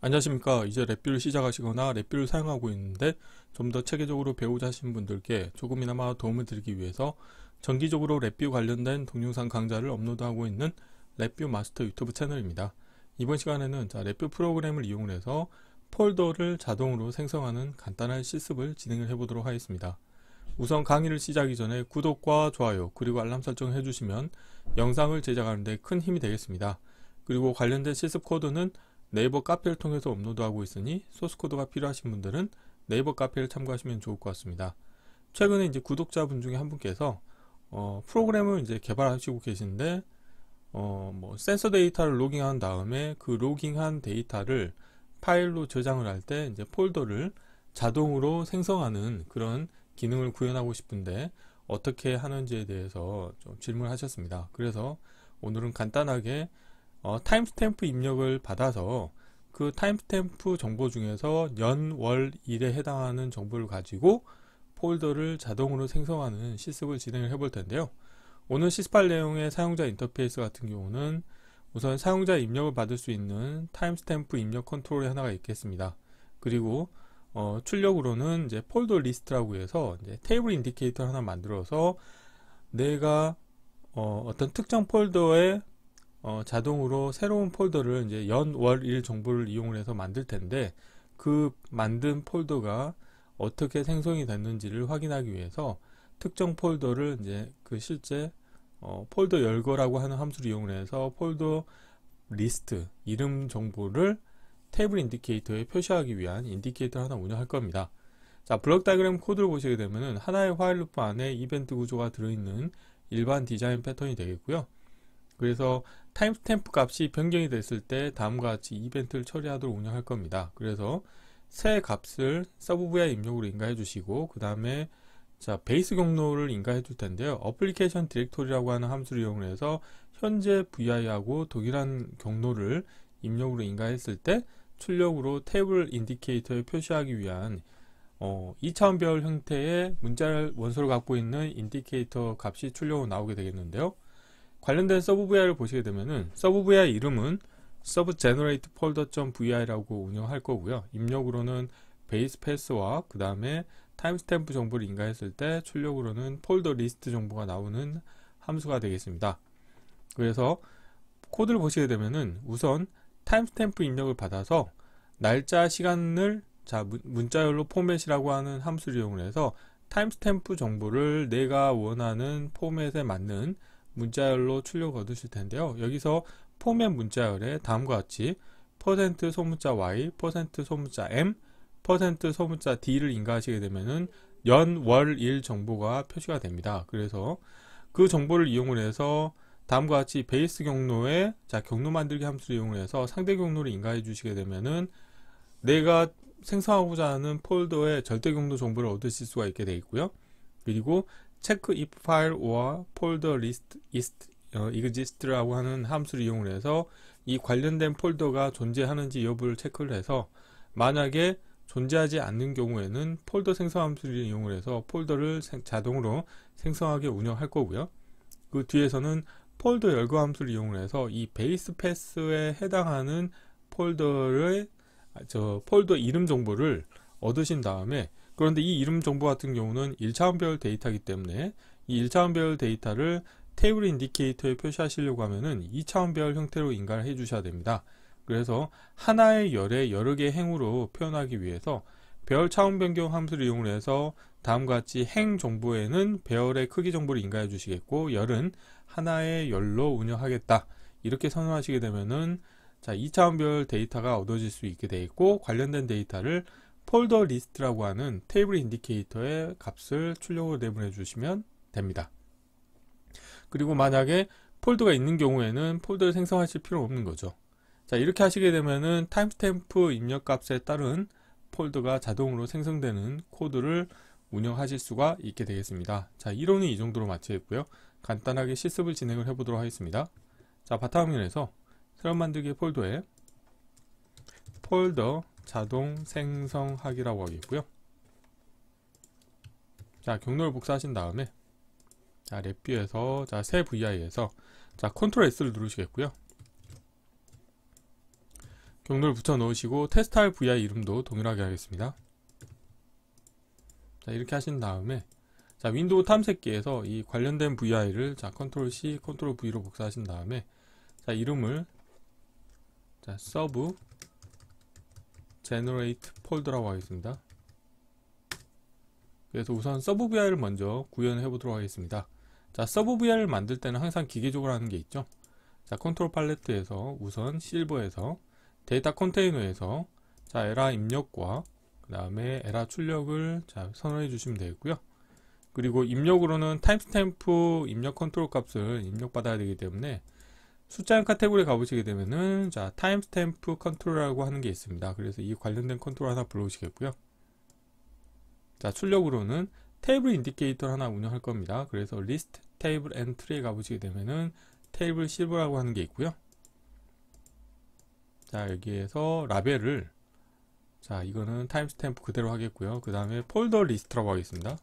안녕하십니까. 이제 랩뷰를 시작하시거나 랩뷰를 사용하고 있는데 좀 더 체계적으로 배우자 하시는 분들께 조금이나마 도움을 드리기 위해서 정기적으로 랩뷰 관련된 동영상 강좌를 업로드하고 있는 랩뷰 마스터 유튜브 채널입니다. 이번 시간에는 랩뷰 프로그램을 이용해서 폴더를 자동으로 생성하는 간단한 실습을 진행을 해보도록 하겠습니다. 우선 강의를 시작하기 전에 구독과 좋아요 그리고 알람 설정을 해주시면 영상을 제작하는 데 큰 힘이 되겠습니다. 그리고 관련된 실습 코드는 네이버 카페를 통해서 업로드하고 있으니 소스코드가 필요하신 분들은 네이버 카페를 참고하시면 좋을 것 같습니다. 최근에 이제 구독자분 중에 한 분께서 프로그램을 이제 개발하시고 계신데 센서 데이터를 로깅한 다음에 그 로깅한 데이터를 파일로 저장을 할 때 이제 폴더를 자동으로 생성하는 그런 기능을 구현하고 싶은데 어떻게 하는지에 대해서 좀 질문하셨습니다. 그래서 오늘은 간단하게 타임스탬프 입력을 받아서 그 타임스탬프 정보 중에서 연, 월, 일에 해당하는 정보를 가지고 폴더를 자동으로 생성하는 실습을 진행을 해볼 텐데요. 오늘 실습할 내용의 사용자 인터페이스 같은 경우는 우선 사용자 입력을 받을 수 있는 타임스탬프 입력 컨트롤이 하나가 있겠습니다. 그리고 출력으로는 이제 폴더 리스트라고 해서 이제 테이블 인디케이터 하나 만들어서 내가 어떤 특정 폴더에 자동으로 새로운 폴더를 이제 연, 월, 일 정보를 이용을 해서 만들 텐데 그 만든 폴더가 어떻게 생성이 됐는지를 확인하기 위해서 특정 폴더를 이제 그 실제 폴더 열거라고 하는 함수를 이용을 해서 폴더 리스트 이름 정보를 테이블 인디케이터에 표시하기 위한 인디케이터를 하나 운영할 겁니다. 자, 블록 다이그램 코드를 보시게 되면은 하나의 화일 루프 안에 이벤트 구조가 들어있는 일반 디자인 패턴이 되겠고요. 그래서 타임스탬프 값이 변경이 됐을 때 다음과 같이 이벤트를 처리하도록 운영할 겁니다. 그래서 새 값을 서브 vi 입력으로 인가해 주시고 그 다음에 베이스 경로를 인가해 줄 텐데요. 어플리케이션 디렉토리라고 하는 함수를 이용해서 현재 vi하고 동일한 경로를 입력으로 인가했을 때 출력으로 테이블 인디케이터에 표시하기 위한 2차원별 형태의 문자 원소를 갖고 있는 인디케이터 값이 출력으로 나오게 되겠는데요. 관련된 서브 vi를 보시게 되면은 서브 vi 이름은 sub generate folder.vi라고 운영할 거고요. 입력으로는 베이스 패스와 그 다음에 타임스탬프 정보를 인가했을 때 출력으로는 폴더 리스트 정보가 나오는 함수가 되겠습니다. 그래서 코드를 보시게 되면은 우선 타임스탬프 입력을 받아서 날짜 시간을 문자열로 포맷이라고 하는 함수를 이용해서 타임스탬프 정보를 내가 원하는 포맷에 맞는 문자열로 출력 얻으실 텐데요. 여기서 포맷 문자열에 다음과 같이 % 소문자 y, % 소문자 m, % 소문자 d를 인가하시게 되면은 연, 월, 일 정보가 표시가 됩니다. 그래서 그 정보를 이용을 해서 다음과 같이 베이스 경로에 경로 만들기 함수를 이용해서 상대 경로를 인가해 주시게 되면은 내가 생성하고자 하는 폴더의 절대 경로 정보를 얻으실 수가 있게 되어 있고요. 그리고 check if file or folder list exist라고 하는 함수를 이용을 해서 이 관련된 폴더가 존재하는지 여부를 체크를 해서 만약에 존재하지 않는 경우에는 폴더 생성 함수를 이용을 해서 폴더를 자동으로 생성하게 운영할 거고요. 그 뒤에서는 폴더 열거 함수를 이용을 해서 이 베이스 패스에 해당하는 폴더의 폴더 이름 정보를 얻으신 다음에 그런데 이 이름 정보 같은 경우는 1차원별 데이터이기 때문에 이 1차원별 데이터를 테이블 인디케이터에 표시하시려고 하면은 2차원별 형태로 인가를 해 주셔야 됩니다. 그래서 하나의 열에 여러 개의 행으로 표현하기 위해서 배열 차원 변경 함수를 이용해서 다음과 같이 행 정보에는 배열의 크기 정보를 인가해 주시겠고 열은 하나의 열로 운영하겠다. 이렇게 선언하시게 되면은 2차원별 데이터가 얻어질 수 있게 되어 있고 관련된 데이터를 폴더 리스트라고 하는 테이블 인디케이터의 값을 출력으로 내보내 주시면 됩니다. 그리고 만약에 폴더가 있는 경우에는 폴더를 생성하실 필요 없는 거죠. 이렇게 하시게 되면은 타임스탬프 입력 값에 따른 폴더가 자동으로 생성되는 코드를 운영하실 수가 있게 되겠습니다. 이론은 이 정도로 마치겠고요. 간단하게 실습을 진행을 해보도록 하겠습니다. 바탕화면에서 새로 만들기 폴더에 폴더 자동 생성하기라고 하겠고요. 경로를 복사하신 다음에 랩뷰에서 새 vi에서 컨트롤 S를 누르시겠고요. 경로를 붙여 넣으시고 테스트할 vi 이름도 동일하게 하겠습니다. 자, 이렇게 하신 다음에 자, 윈도우 탐색기에서 이 관련된 vi를 자, 컨트롤 C, 컨트롤 V로 복사하신 다음에 자, 이름을 자, sub generate folder라고 하겠습니다. 그래서 우선 sub vi를 먼저 구현해 보도록 하겠습니다. 자, sub vi를 만들 때는 항상 기계적으로 하는 게 있죠. 자, 컨트롤 팔레트에서 우선 실버에서 데이터 컨테이너에서 자, 에라 입력과 그 다음에 에라 출력을 자, 선언해 주시면 되겠고요. 그리고 입력으로는 타임스탬프 입력 컨트롤 값을 입력받아야 되기 때문에 숫자형 카테고리에 가보시게 되면은 자, 타임스탬프 컨트롤이라고 하는 게 있습니다. 그래서 이 관련된 컨트롤 하나 불러오시겠고요. 자, 출력으로는 테이블 인디케이터를 하나 운영할 겁니다. 그래서 리스트 테이블 엔트리에 가보시게 되면은 테이블 실버라고 하는 게 있고요. 자, 여기에서 라벨을 자, 이거는 타임스탬프 그대로 하겠고요. 그 다음에 폴더 리스트라고 하겠습니다.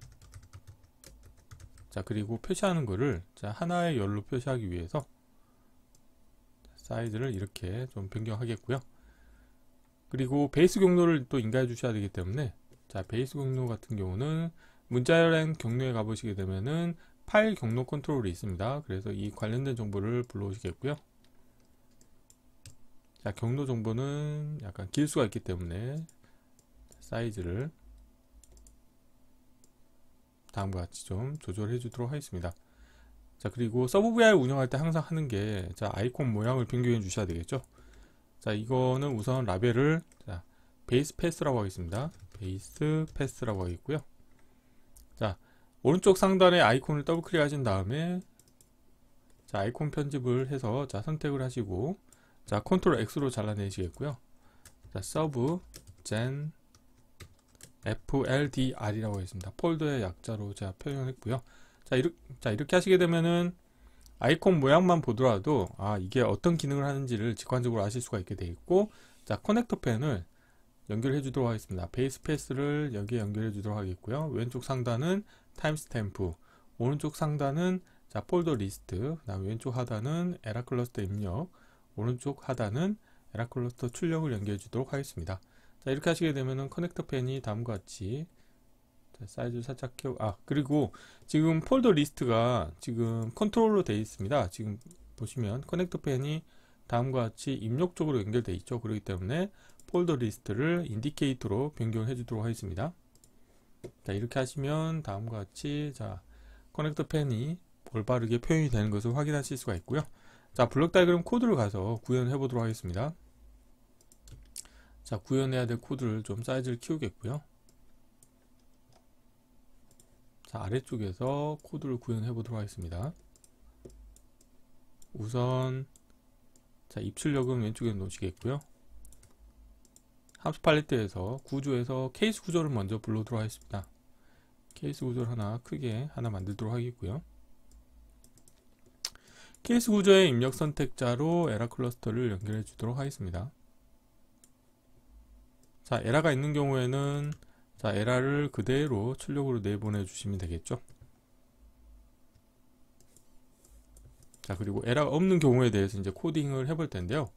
자, 그리고 표시하는 거를 자, 하나의 열로 표시하기 위해서 사이즈를 이렇게 좀 변경하겠고요. 그리고 베이스 경로를 또 인가해 주셔야 되기 때문에 자, 베이스 경로 같은 경우는 문자열행 경로에 가보시게 되면은 파일 경로 컨트롤이 있습니다. 그래서 이 관련된 정보를 불러오시겠고요. 자, 경로 정보는 약간 길 수가 있기 때문에 사이즈를 다음과 같이 좀 조절해 주도록 하겠습니다. 자, 그리고 서브 vi 운영할 때 항상 하는 게 자, 아이콘 모양을 변경해 주셔야 되겠죠. 자, 이거는 우선 라벨을 자, 베이스 패스라고 하겠습니다. 베이스 패스라고 하겠고요. 자, 오른쪽 상단에 아이콘을 더블 클릭 하신 다음에 자, 아이콘 편집을 해서 자, 선택을 하시고 자, 컨트롤 X로 잘라내시겠고요. 자, 서브 gen FLDR이라고 했습니다. 폴더의 약자로 제가 표현했고요. 자, 이렇게 하시게 되면은 아이콘 모양만 보더라도 아, 이게 어떤 기능을 하는지를 직관적으로 아실 수가 있게 되어 있고 자, 커넥터 펜을 연결해 주도록 하겠습니다. 베이스 패스를 여기에 연결해 주도록 하겠고요. 왼쪽 상단은 타임스탬프, 오른쪽 상단은 자, 폴더 리스트, 그다음 왼쪽 하단은 에라 클러스터 입력, 오른쪽 하단은 에라 클러스터 출력을 연결해 주도록 하겠습니다. 자, 이렇게 하시게 되면은 커넥터 펜이 다음과 같이 자, 사이즈 살짝 그리고 지금 폴더 리스트가 지금 컨트롤로 되어 있습니다. 지금 보시면 커넥터 펜이 다음과 같이 입력 쪽으로 연결되어 있죠. 그렇기 때문에 폴더 리스트를 인디케이터로 변경해 주도록 하겠습니다. 자, 이렇게 하시면 다음과 같이 자, 커넥터 펜이 올바르게 표현이 되는 것을 확인하실 수가 있고요. 자, 블록 다이그램 코드를 가서 구현해 보도록 하겠습니다. 자, 구현해야 될 코드를 좀 사이즈를 키우겠고요. 자, 아래쪽에서 코드를 구현해 보도록 하겠습니다. 우선 자, 입출력은 왼쪽에 놓으시겠고요. 함수 팔레트에서 구조에서 케이스 구조를 먼저 불러오도록 하겠습니다. 케이스 구조를 하나 크게 하나 만들도록 하겠고요. 케이스 구조의 입력 선택자로 에라 클러스터를 연결해 주도록 하겠습니다. 자, 에라가 있는 경우에는 자, 에라를 그대로 출력으로 내보내 주시면 되겠죠. 자, 그리고 에라가 없는 경우에 대해서 이제 코딩을 해볼 텐데요.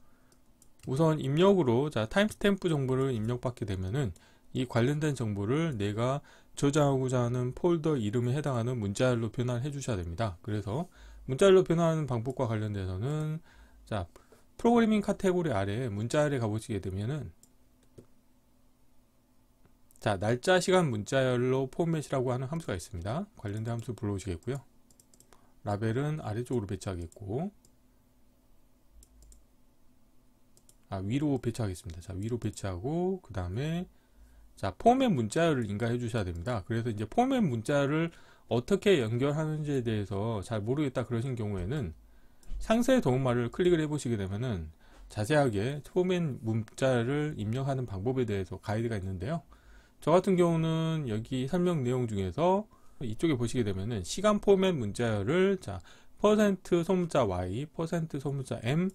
우선 입력으로 자, 타임스탬프 정보를 입력받게 되면은 이 관련된 정보를 내가 저장하고자 하는 폴더 이름에 해당하는 문자열로 변환해 주셔야 됩니다. 그래서 문자열로 변환하는 방법과 관련돼서는 자, 프로그래밍 카테고리 아래 문자열에 가보시게 되면은 자, 날짜 시간 문자열로 포맷이라고 하는 함수가 있습니다. 관련된 함수 불러오시겠고요. 라벨은 아래쪽으로 배치하겠고 위로 배치하겠습니다. 자, 위로 배치하고 그 다음에 자, 포맷 문자열을 인가해 주셔야 됩니다. 그래서 이제 포맷 문자열을 어떻게 연결하는지에 대해서 잘 모르겠다 그러신 경우에는 상세 도움말을 클릭을 해 보시게 되면은 자세하게 포맷 문자열을 입력하는 방법에 대해서 가이드가 있는데요. 저 같은 경우는 여기 설명 내용 중에서 이쪽에 보시게 되면은 시간 포맷 문자열을 자, % 소문자 Y, % 소문자 M,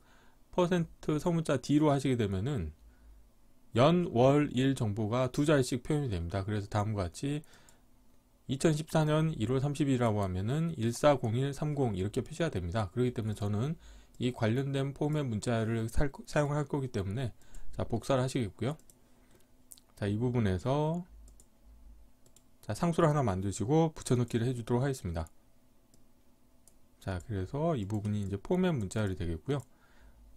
% 소문자 D로 하시게 되면은 연, 월, 일 정보가 두 자리씩 표현이 됩니다. 그래서 다음과 같이 2014년 1월 30일이라고 하면은 140130 이렇게 표시가 됩니다. 그렇기 때문에 저는 이 관련된 포맷 문자를 사용을 할 거기 때문에 자, 복사를 하시겠고요. 자, 이 부분에서 자, 상수를 하나 만드시고 붙여넣기를 해주도록 하겠습니다. 자, 그래서 이 부분이 이제 포맷 문자열이 되겠고요.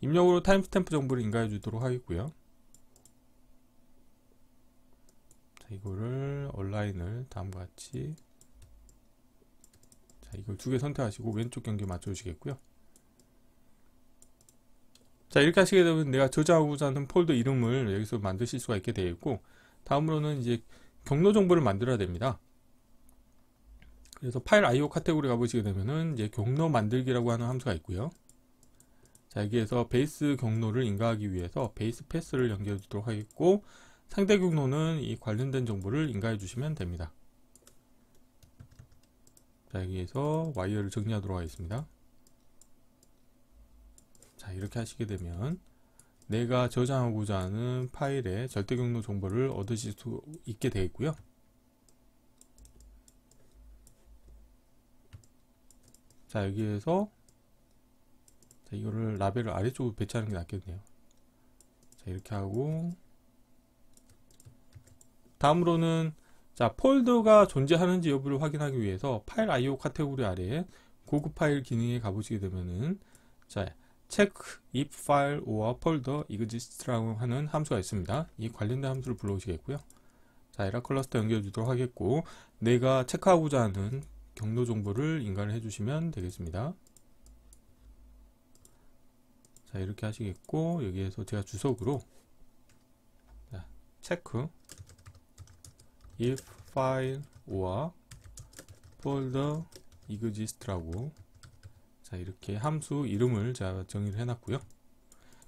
입력으로 타임스탬프 정보를 인가해 주도록 하겠고요. 자, 이거를 온라인을 다음과 같이, 자, 이걸 두 개 선택하시고 왼쪽 경계 맞춰 주시겠고요. 자, 이렇게 하시게 되면 내가 저장하고자 하는 폴더 이름을 여기서 만드실 수가 있게 되어 있고, 다음으로는 이제 경로 정보를 만들어야 됩니다. 그래서 파일 IO 카테고리 가보시게 되면은 이제 경로 만들기라고 하는 함수가 있고요. 자, 여기에서 베이스 경로를 인가하기 위해서 베이스 패스를 연결해 주도록 하겠고, 상대 경로는 이 관련된 정보를 인가해 주시면 됩니다. 자, 여기에서 와이어를 정리하도록 하겠습니다. 자, 이렇게 하시게 되면 내가 저장하고자 하는 파일의 절대 경로 정보를 얻으실 수 있게 되어 있고요. 자, 여기에서 자, 이거를 라벨을 아래쪽으로 배치하는 게 낫겠네요. 자, 이렇게 하고, 다음으로는 자, 폴더가 존재하는지 여부를 확인하기 위해서 파일 IO 카테고리 아래에 고급 파일 기능에 가보시게 되면은 자, check if file or folder exists라고 하는 함수가 있습니다. 이 관련된 함수를 불러오시겠고요. 자, 에라 클러스터 연결해 주도록 하겠고, 내가 체크하고자 하는 경로 정보를 인가를 해주시면 되겠습니다. 자, 이렇게 하시겠고, 여기에서 제가 주석으로 자, check if file or folder exist라고, 자, 이렇게 함수 이름을 제가 정의를 해놨고요.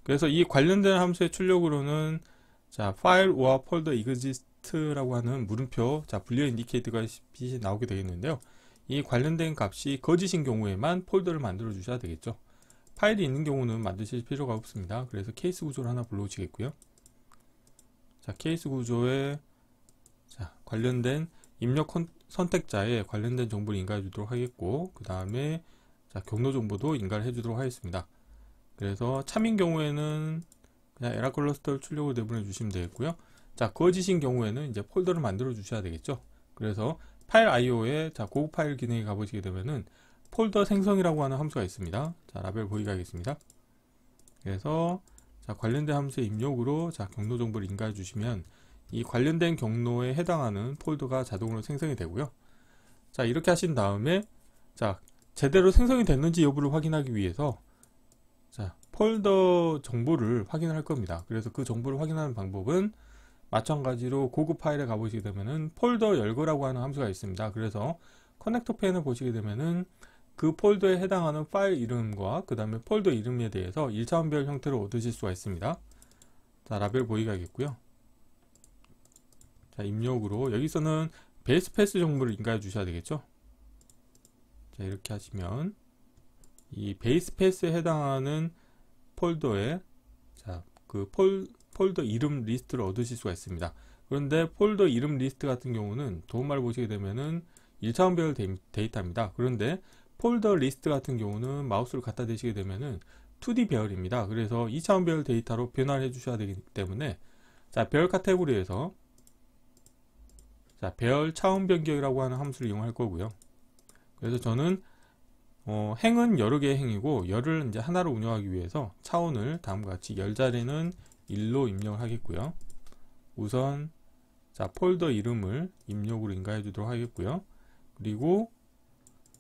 그래서 이 관련된 함수의 출력으로는 자, file or folder exist라고 하는 물음표, 자, 불리어 인디케이터가 빛이 나오게 되겠는데요. 이 관련된 값이 거짓인 경우에만 폴더를 만들어 주셔야 되겠죠. 파일이 있는 경우는 만드실 필요가 없습니다. 그래서 케이스 구조를 하나 불러오시겠고요. 자, 케이스 구조에 자, 관련된 입력 선택자에 관련된 정보를 인가해 주도록 하겠고, 그 다음에 자, 경로 정보도 인가를 해 주도록 하겠습니다. 그래서 참인 경우에는 그냥 에라 클러스터를 출력으로 내보내 주시면 되겠고요. 자, 거짓인 경우에는 이제 폴더를 만들어 주셔야 되겠죠. 그래서 파일 IO에 자, 고급 파일 기능에 가보시게 되면은 폴더 생성이라고 하는 함수가 있습니다. 자, 라벨 보이게 하겠습니다. 그래서 자, 관련된 함수의 입력으로 자, 경로 정보를 인가해 주시면 이 관련된 경로에 해당하는 폴더가 자동으로 생성이 되고요. 자, 이렇게 하신 다음에 자, 제대로 생성이 됐는지 여부를 확인하기 위해서 자, 폴더 정보를 확인할 겁니다. 그래서 그 정보를 확인하는 방법은 마찬가지로 고급 파일에 가보시게 되면은 폴더 열거라고 하는 함수가 있습니다. 그래서 커넥터 펜을 보시게 되면은 그 폴더에 해당하는 파일 이름과 그 다음에 폴더 이름에 대해서 1차원별 형태로 얻으실 수가 있습니다. 자, 라벨 보이게 하겠고요. 자, 입력으로 여기서는 베이스 패스 정보를 인가해 주셔야 되겠죠. 자, 이렇게 하시면 이 베이스 패스에 해당하는 폴더에 자, 그 폴더 이름 리스트를 얻으실 수가 있습니다. 그런데 폴더 이름 리스트 같은 경우는 도움말을 보시게 되면은 1차원별 데이터입니다. 그런데 폴더 리스트 같은 경우는 마우스를 갖다 대시게 되면은 2D 배열입니다. 그래서 2차원별 데이터로 변화를 해 주셔야 되기 때문에 자, 배열 카테고리에서 자, 배열 차원 변경이라고 하는 함수를 이용할 거고요. 그래서 저는 행은 여러 개의 행이고 열을 이제 하나로 운영하기 위해서 차원을 다음과 같이 열 자리는 1로 입력을 하겠고요. 우선 자, 폴더 이름을 입력으로 인가해 주도록 하겠고요. 그리고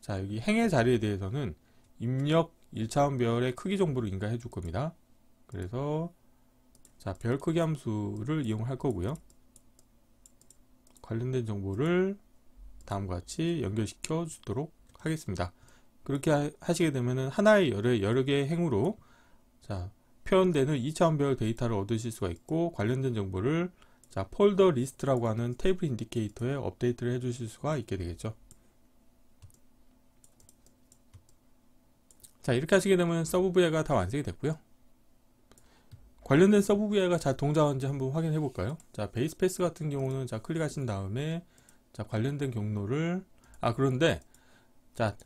자, 여기 행의 자리에 대해서는 입력 1차원별의 크기 정보를 인가해 줄 겁니다. 그래서 자, 별 크기 함수를 이용할 거고요. 관련된 정보를 다음과 같이 연결시켜 주도록 하겠습니다. 그렇게 하시게 되면은 하나의 열의 여러 개의 행으로 자, 표현되는 2차원별 데이터를 얻으실 수가 있고, 관련된 정보를 자, 폴더 리스트라고 하는 테이블 인디케이터에 업데이트를 해 주실 수가 있게 되겠죠. 자, 이렇게 하시게 되면 서브 VI가 다 완성이 됐고요. 관련된 서브 VI가 잘 동작하는지 한번 확인해 볼까요? 자, 베이스 패스 같은 경우는 자, 클릭하신 다음에 자, 관련된 경로를 그런데 자,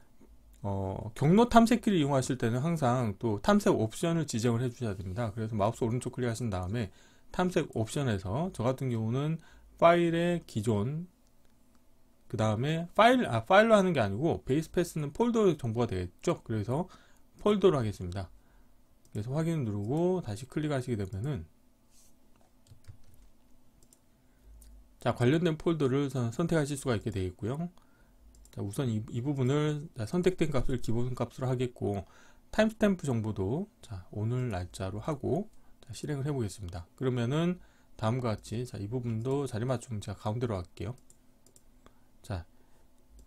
경로 탐색기를 이용하실 때는 항상 또 탐색 옵션을 지정을 해 주셔야 됩니다. 그래서 마우스 오른쪽 클릭하신 다음에 탐색 옵션에서 저 같은 경우는 파일의 기존, 그 다음에 파일로 하는 게 아니고 베이스 패스는 폴더 정보가 되겠죠. 그래서 폴더로 하겠습니다. 그래서 확인 누르고 다시 클릭하시게 되면은 자, 관련된 폴더를 선택하실 수가 있게 되겠고요. 자, 우선 이 부분을 선택된 값을 기본 값으로 하겠고, 타임스탬프 정보도 자, 오늘 날짜로 하고 자, 실행을 해 보겠습니다. 그러면은 다음과 같이 자, 이 부분도 자리 맞춤 제가 가운데로 할게요. 자,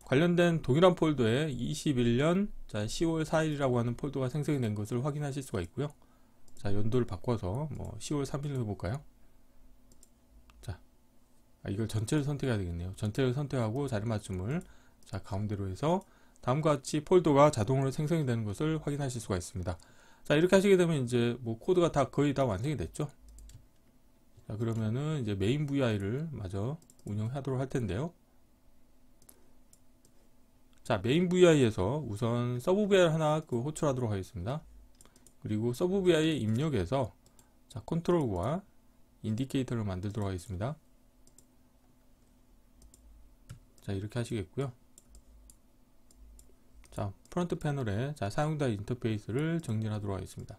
관련된 동일한 폴더에 21년 자, 10월 4일이라고 하는 폴더가 생성이 된 것을 확인하실 수가 있고요. 자, 연도를 바꿔서 뭐 10월 3일로 해볼까요? 자, 이걸 전체를 선택해야 되겠네요. 전체를 선택하고 자리 맞춤을 자, 가운데로 해서 다음과 같이 폴더가 자동으로 생성이 되는 것을 확인하실 수가 있습니다. 자, 이렇게 하시게 되면 이제 뭐 코드가 거의 다 완성이 됐죠. 자, 그러면은 이제 메인 VI를 마저 운영하도록 할 텐데요. 자, 메인 VI에서 우선 서브 VI를 하나 호출하도록 하겠습니다. 그리고 서브 VI의 입력에서 자, 컨트롤과 인디케이터를 만들도록 하겠습니다. 자, 이렇게 하시겠고요. 자, 프론트 패널에 자, 사용자 인터페이스를 정리하도록 하겠습니다.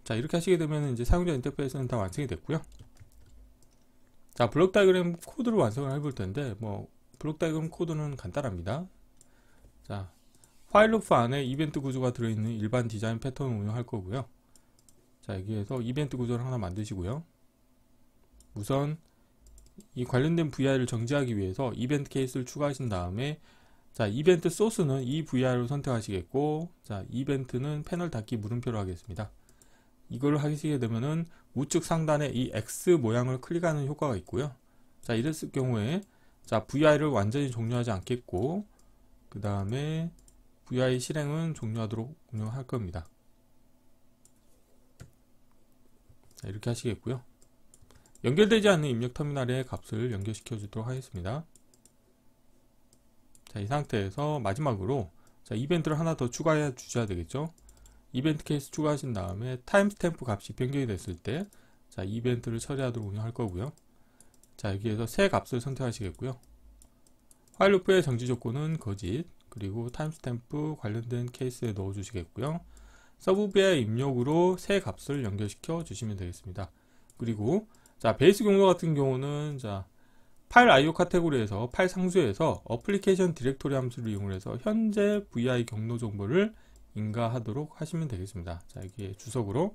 자, 이렇게 하시게 되면 이제 사용자 인터페이스는 다 완성이 됐고요. 자, 블록 다이어그램 코드를 완성을 해볼 텐데 뭐 블록 다이어그램 코드는 간단합니다. 자, 화일 루프 안에 이벤트 구조가 들어있는 일반 디자인 패턴을 운영할 거고요. 자, 여기에서 이벤트 구조를 하나 만드시고요. 우선 이 관련된 VI를 정지하기 위해서 이벤트 케이스를 추가하신 다음에 자, 이벤트 소스는 이 VI로 선택하시겠고, 자, 이벤트는 패널 닫기 물음표로 하겠습니다. 이걸 하시게 되면은 우측 상단에 이 X 모양을 클릭하는 효과가 있고요. 자, 이랬을 경우에 자, VI를 완전히 종료하지 않겠고, 그 다음에 VI 실행은 종료하도록 운영할 겁니다. 자, 이렇게 하시겠고요. 연결되지 않는 입력 터미널의 값을 연결시켜 주도록 하겠습니다. 자, 이 상태에서 마지막으로 자, 이벤트를 하나 더 추가해 주셔야 되겠죠. 이벤트 케이스 추가하신 다음에 타임스탬프 값이 변경이 됐을 때 자, 이벤트를 처리하도록 운영할 거고요. 자, 여기에서 새 값을 선택하시겠고요. 화일 루프의 정지 조건은 거짓, 그리고 타임스탬프 관련된 케이스에 넣어 주시겠고요. 서브 VI 입력으로 새 값을 연결시켜 주시면 되겠습니다. 그리고 자, 베이스 경로 같은 경우는 자, 파일 IO 카테고리에서 파일 상수에서 어플리케이션 디렉토리 함수를 이용해서 현재 VI 경로 정보를 인가하도록 하시면 되겠습니다. 자, 여기에 주석으로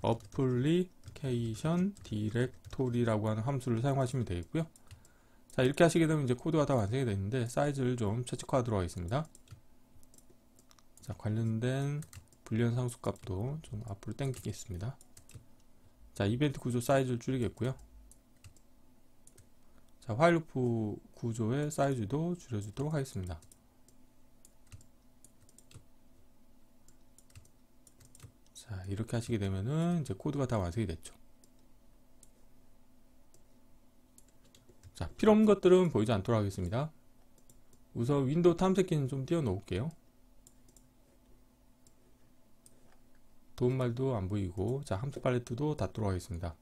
어플리케이션 디렉토리라고 하는 함수를 사용하시면 되겠고요. 자, 이렇게 하시게 되면 이제 코드가 다 완성이 되는데 사이즈를 좀 최적화하도록 하겠습니다. 자, 관련된 불리한 상수 값도 좀 앞으로 당기겠습니다. 자, 이벤트 구조 사이즈를 줄이겠고요. 자, 화일 루프 구조의 사이즈도 줄여주도록 하겠습니다. 자, 이렇게 하시게 되면은 이제 코드가 다 완성이 됐죠. 자, 필요 없는 것들은 보이지 않도록 하겠습니다. 우선 윈도우 탐색기는 좀 띄워 놓을게요. 도움말도 안 보이고, 자, 함수 팔레트도 닫도록 하겠습니다.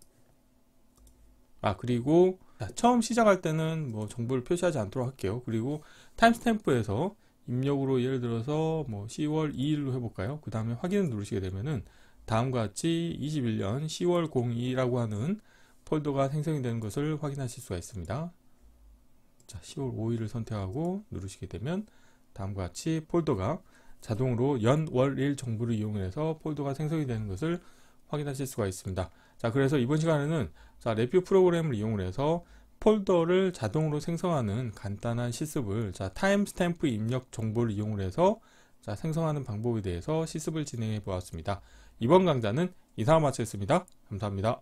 아, 그리고 자, 처음 시작할 때는 뭐 정보를 표시하지 않도록 할게요. 그리고 타임스탬프에서 입력으로 예를 들어서 뭐 10월 2일로 해볼까요? 그 다음에 확인을 누르시게 되면은 다음과 같이 21년 10월 02라고 하는 폴더가 생성이 되는 것을 확인하실 수가 있습니다. 자, 10월 5일을 선택하고 누르시게 되면 다음과 같이 폴더가 자동으로 연, 월, 일 정보를 이용해서 폴더가 생성이 되는 것을 확인하실 수가 있습니다. 자, 그래서 이번 시간에는 자, 레뷰 프로그램을 이용해서 폴더를 자동으로 생성하는 간단한 실습을 자, 타임스탬프 입력 정보를 이용해서 자, 생성하는 방법에 대해서 실습을 진행해 보았습니다. 이번 강좌는 이상으로 마치겠습니다. 감사합니다.